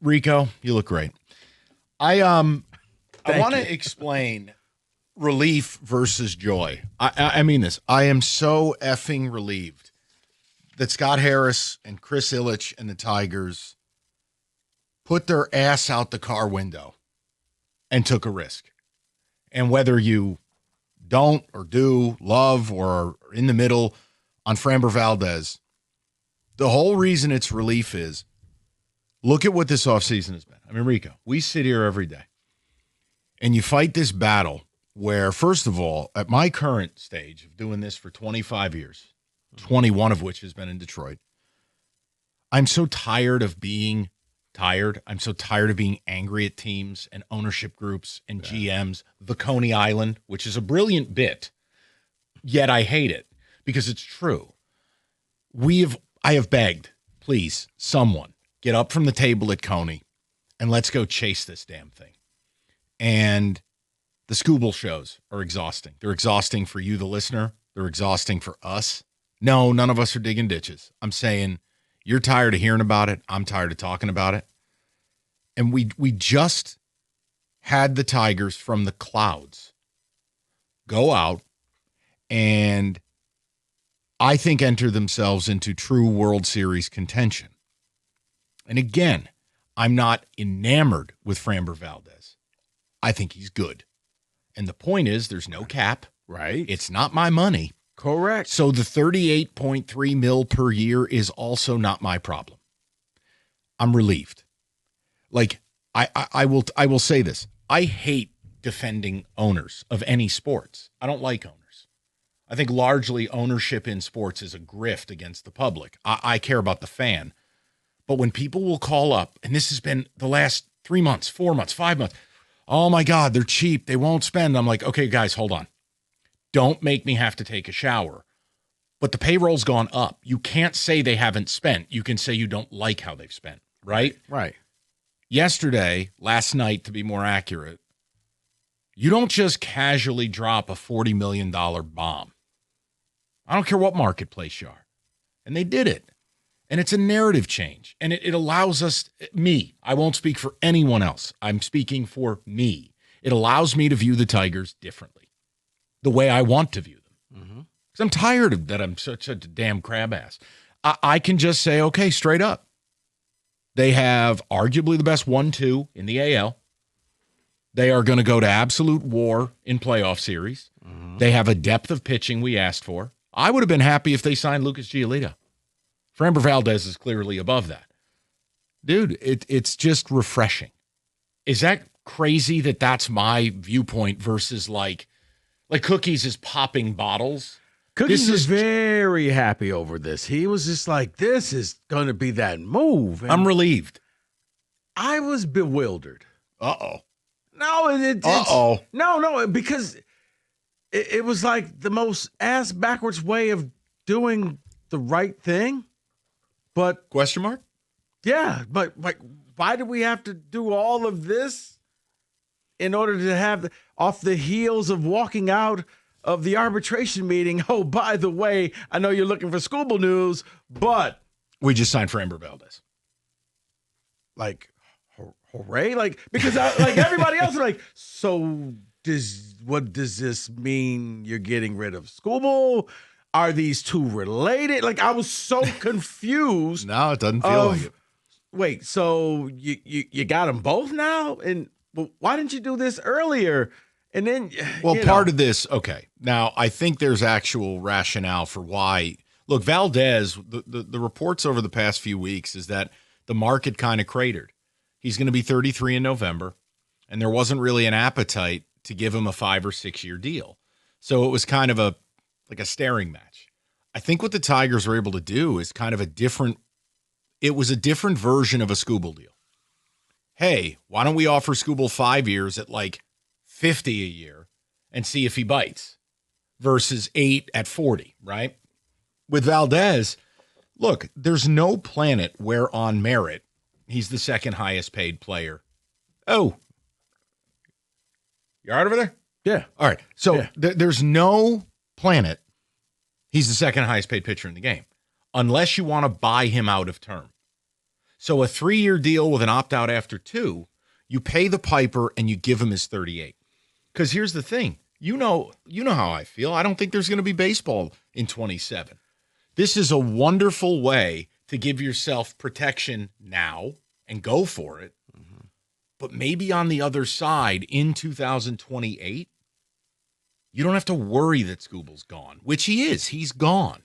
Rico, you look great. I want Thank you. to explain relief versus joy. I mean this. I am so effing relieved that Scott Harris and Chris Ilitch and the Tigers put their ass out the car window and took a risk. And whether you don't or do, love or are in the middle on Framber Valdez, the whole reason it's relief is look at what this offseason has been. I mean, Rico, we sit here every day and you fight this battle where, first of all, at my current stage of doing this for 25 years, 21 of which has been in Detroit, I'm so tired of being tired. I'm so tired of being angry at teams and ownership groups and GMs. The Coney Island, which is a brilliant bit, yet I hate it because it's true. I have begged, please, someone, get up from the table at Coney and let's go chase this damn thing. And the Scooble shows are exhausting. They're exhausting for you, the listener. They're exhausting for us. No, none of us are digging ditches. I'm saying you're tired of hearing about it. I'm tired of talking about it. And we just had the Tigers from the clouds go out and I think enter themselves into true World Series contention. And again, I'm not enamored with Framber Valdez. I think he's good. And the point is there's no cap. Right. It's not my money. Correct. So the $38.3 million per year is also not my problem. I'm relieved. Like, I will say this. I hate defending owners of any sports. I don't like owners. I think largely ownership in sports is a grift against the public. I care about the fan. But when people will call up, and this has been the last 3 months, 4 months, 5 months, oh my God, they're cheap. They won't spend. I'm like, okay, guys, hold on. Don't make me have to take a shower. But the payroll's gone up. You can't say they haven't spent. You can say you don't like how they've spent, right? Right. Yesterday, last night to be more accurate, you don't just casually drop a $40 million bomb. I don't care what marketplace you are. And they did it. And it's a narrative change. And it allows us, me, I won't speak for anyone else. I'm speaking for me. It allows me to view the Tigers differently, the way I want to view them. Because I'm tired of that. I'm such a damn crab ass. I can just say, okay, straight up. They have arguably the best 1-2 in the AL. They are going to go to absolute war in playoff series. They have a depth of pitching we asked for. I would have been happy if they signed Lucas Giolito. Framber Valdez is clearly above that. Dude, it's just refreshing. Is that crazy that that's my viewpoint versus like Cookies is popping bottles? Cookies is very happy over this. He was just like, this is going to be that move. And I'm relieved. I was bewildered. Uh-oh. No, No, because it was like the most ass-backwards way of doing the right thing. But Question mark? yeah, but like, why do we have to do all of this in order to have off the heels of walking out of the arbitration meeting? Oh, by the way, I know you're looking for Scooble news, but We just signed Framber Valdez. like, hooray! Like, because like everybody else is like, so what does this mean? You're getting rid of Scooble? Are these two related? Like, I was so confused. No, it doesn't feel like it. Wait, so you got them both now? And well, why didn't you do this earlier? And then, Well, part of this, okay. Now, I think there's actual rationale for why. Look, Valdez, the reports over the past few weeks is that the market kind of cratered. He's going to be 33 in November, and there wasn't really an appetite to give him a 5 or 6 year deal. So it was kind of a staring match. I think what the Tigers were able to do is kind of a different version of a Scooble deal. Hey, why don't we offer Scooble 5 years at like 50 a year and see if he bites versus 8 at 40, right? With Valdez, look, there's no planet where on merit he's the second highest paid player. Oh, you're out over there? Yeah. All right. So Yeah. there's no planet he's the second highest paid pitcher in the game unless you want to buy him out of term. So a 3-year deal with an opt-out after 2, you pay the piper and you give him his 38. Because here's the thing. You know how I feel. I don't think there's going to be baseball in 27. This is a wonderful way to give yourself protection now and go for it. Mm-hmm. But maybe on the other side in 2028, you don't have to worry that Scooble's gone, which he is. He's gone.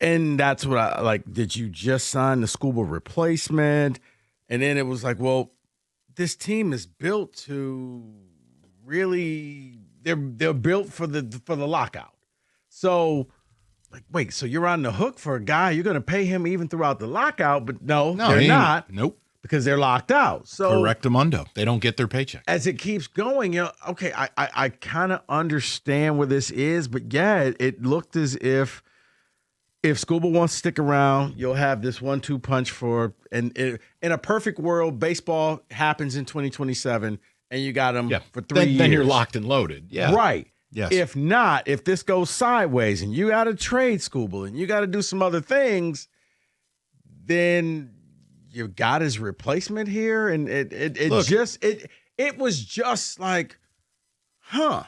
And that's what I like. Did you just sign the Scooble replacement? And then it was like, well, this team is built to really they're built for the lockout. So like, wait, so you're on the hook for a guy, you're gonna pay him even throughout the lockout, but no they're not. Nope. Because they're locked out. So Correctamundo. They don't get their paycheck. As it keeps going, okay, I kind of understand where this is, but yeah, it looked as if Scuba wants to stick around, you'll have this 1-2 punch in a perfect world, baseball happens in 2027, and you got him for 3 years. Then you're locked and loaded. Yeah. Right. Yes. If not, if this goes sideways and you got to trade Scuba and you got to do some other things, then you got his replacement here, and it was just like, huh.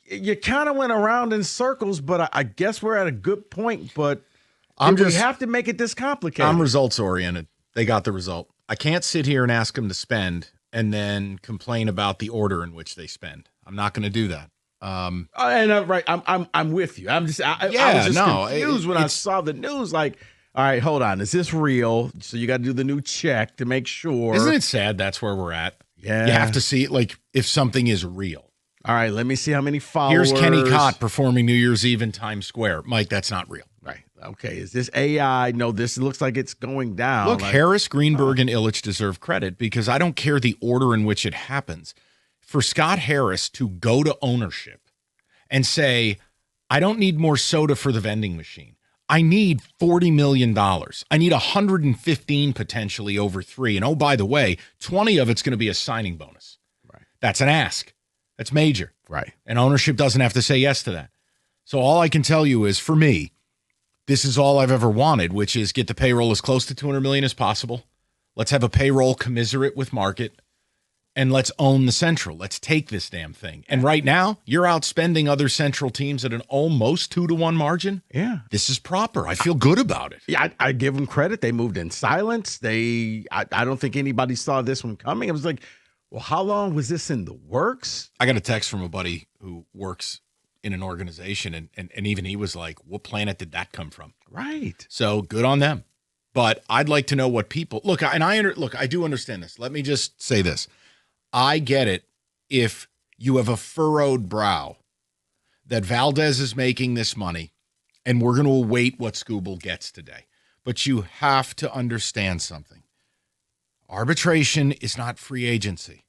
You kind of went around in circles, but I guess we're at a good point. But we have to make it this complicated. I'm results oriented. They got the result. I can't sit here and ask them to spend and then complain about the order in which they spend. I'm not going to do that. Right, I'm with you. I was just confused when I saw the news. Like, all right, hold on, is this real? So you got to do the new check to make sure. Isn't it sad? That's where we're at. Yeah, you have to see it like if something is real. All right, let me see how many followers. Here's Kenny Cott performing New Year's Eve in Times Square. Mike, that's not real. Right. Okay, is this AI? No, this looks like it's going down. Look, Harris, Greenberg, and Ilitch deserve credit because I don't care the order in which it happens. For Scott Harris to go to ownership and say, I don't need more soda for the vending machine. I need $40 million. I need 115 potentially over 3. And oh, by the way, 20 of it's going to be a signing bonus. Right. That's an ask. That's major. Right. And ownership doesn't have to say yes to that. So all I can tell you is, for me, this is all I've ever wanted, which is get the payroll as close to $200 million as possible. Let's have a payroll commiserate with market, and let's own the Central. Let's take this damn thing. And right now, you're outspending other Central teams at an almost 2-1 margin. Yeah. This is proper. I feel good about it. Yeah, I give them credit. They moved in silence. I don't think anybody saw this one coming. It was like, well, how long was this in the works? I got a text from a buddy who works in an organization, and even he was like, what planet did that come from? Right. So good on them. But I'd like to know what people – look, I do understand this. Let me just say this. I get it if you have a furrowed brow that Valdez is making this money and we're going to await what Scooble gets today. But you have to understand something. Arbitration is not free agency.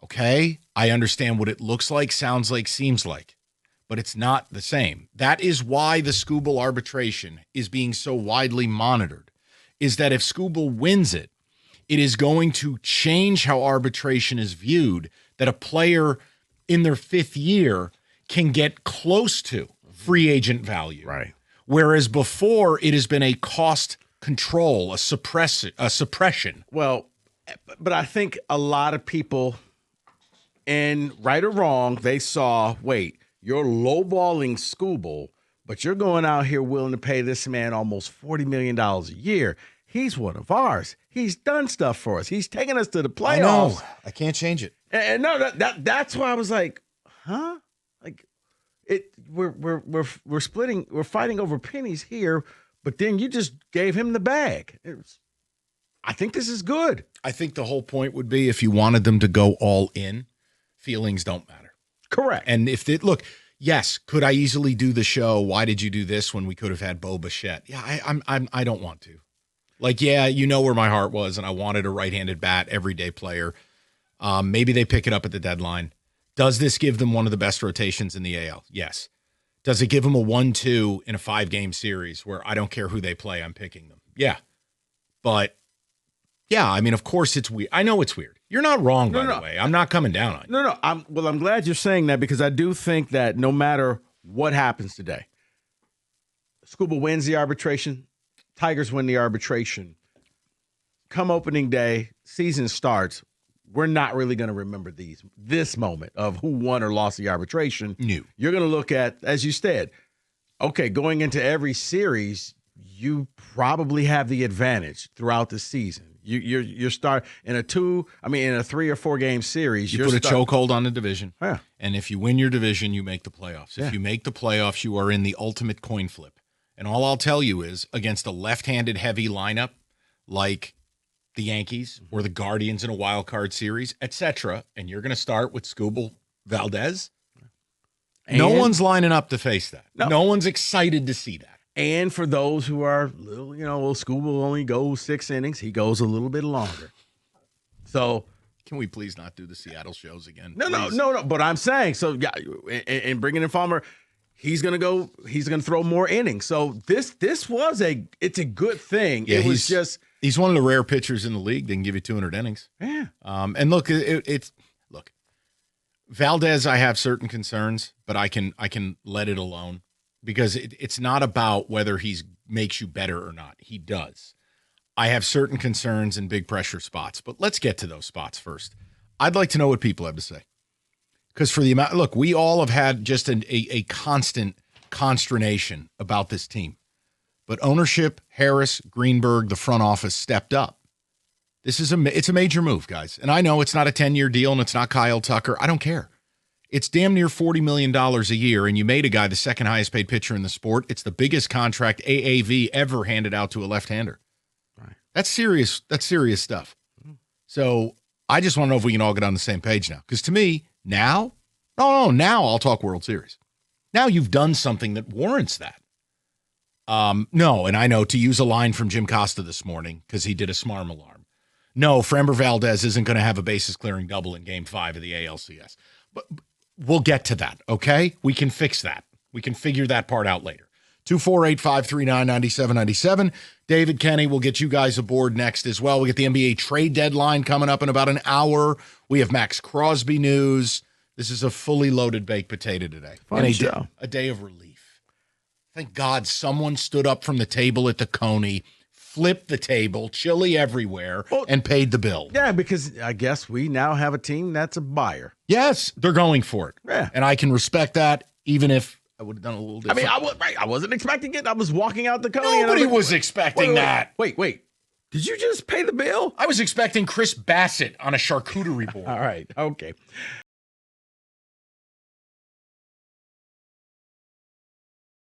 Okay? I understand what it looks like, sounds like, seems like, but it's not the same. That is why the Scooble arbitration is being so widely monitored, is that if Scooble wins it, it is going to change how arbitration is viewed, that a player in their 5th year can get close to free agent value. Right. Whereas before it has been a cost control, a suppression. Well, but I think a lot of people, and right or wrong, they saw, wait, you're lowballing Scooble, but you're going out here willing to pay this man almost $40 million a year. He's one of ours. He's done stuff for us. He's taken us to the playoffs. I know. I can't change it. And no, that's why I was like, huh? Like, we're splitting, we're fighting over pennies here, but then you just gave him the bag. I think this is good. I think the whole point would be if you wanted them to go all in, feelings don't matter. Correct. And if they look, yes, could I easily do the show? Why did you do this when we could have had Bo Bichette? Yeah, I don't want to. Like, yeah, you know where my heart was, and I wanted a right-handed bat, everyday player. Maybe they pick it up at the deadline. Does this give them one of the best rotations in the AL? Yes. Does it give them a 1-2 in a 5-game series where I don't care who they play, I'm picking them? Yeah. But, yeah, I mean, of course it's weird. I know it's weird. You're not wrong, by the way. I'm not coming down on you. No. I'm glad you're saying that, because I do think that no matter what happens today, Scuba wins the arbitration, Tigers win the arbitration, come opening day, season starts, we're not really going to remember this moment of who won or lost the arbitration. No. You're going to look at, as you said, okay, going into every series, you probably have the advantage throughout the season. You start in a 3 or 4 game series. You put a chokehold on the division. Yeah. And if you win your division, you make the playoffs. If you make the playoffs, you are in the ultimate coin flip. And all I'll tell you is against a left-handed heavy lineup like the Yankees or the Guardians in a wild card series, etc., and you're going to start with Scooble Valdez, no one's lining up to face that. No one's excited to see that. And for those who are Scooble only goes 6 innings. He goes a little bit longer. So can we please not do the Seattle shows again? No. But I'm saying, so yeah, and bringing in Farmer, he's gonna throw more innings. So this was it's a good thing. Yeah, he's one of the rare pitchers in the league that can give you 200 innings. Yeah. And look, look, Valdez, I have certain concerns, but I can let it alone. Because it's not about whether he makes you better or not. He does. I have certain concerns in big pressure spots, but let's get to those spots first. I'd like to know what people have to say. Because for the amount, look, we all have had just a constant consternation about this team. But ownership, Harris, Greenberg, the front office stepped up. It's a major move, guys. And I know it's not a 10-year deal and it's not Kyle Tucker. I don't care. It's damn near $40 million a year, and you made a guy the second highest paid pitcher in the sport. It's the biggest contract AAV ever handed out to a left-hander. Right. That's serious. That's serious stuff. So I just want to know if we can all get on the same page now. Because to me, now I'll talk World Series. Now you've done something that warrants that. No, and I know, to use a line from Jim Costa this morning, because he did a SMARM alarm. No, Framber Valdez isn't going to have a bases-clearing double in Game 5 of the ALCS. But we'll get to that, okay? We can fix that. We can figure that part out later. 248-539-9797. David Kenny will get you guys aboard next as well. We get the NBA trade deadline coming up in about an hour. We have Max Crosby news. This is a fully loaded baked potato today. Fun show. A day of relief. Thank God someone stood up from the table at the Coney, flipped the table, chili everywhere, and paid the bill. Yeah, because I guess we now have a team that's a buyer. Yes, they're going for it. Yeah. And I can respect that, even if I would have done a little different. I wasn't expecting it. I was walking out the Coney. Nobody was expecting that. Wait. Did you just pay the bill? I was expecting Chris Bassett on a charcuterie board. All right. Okay.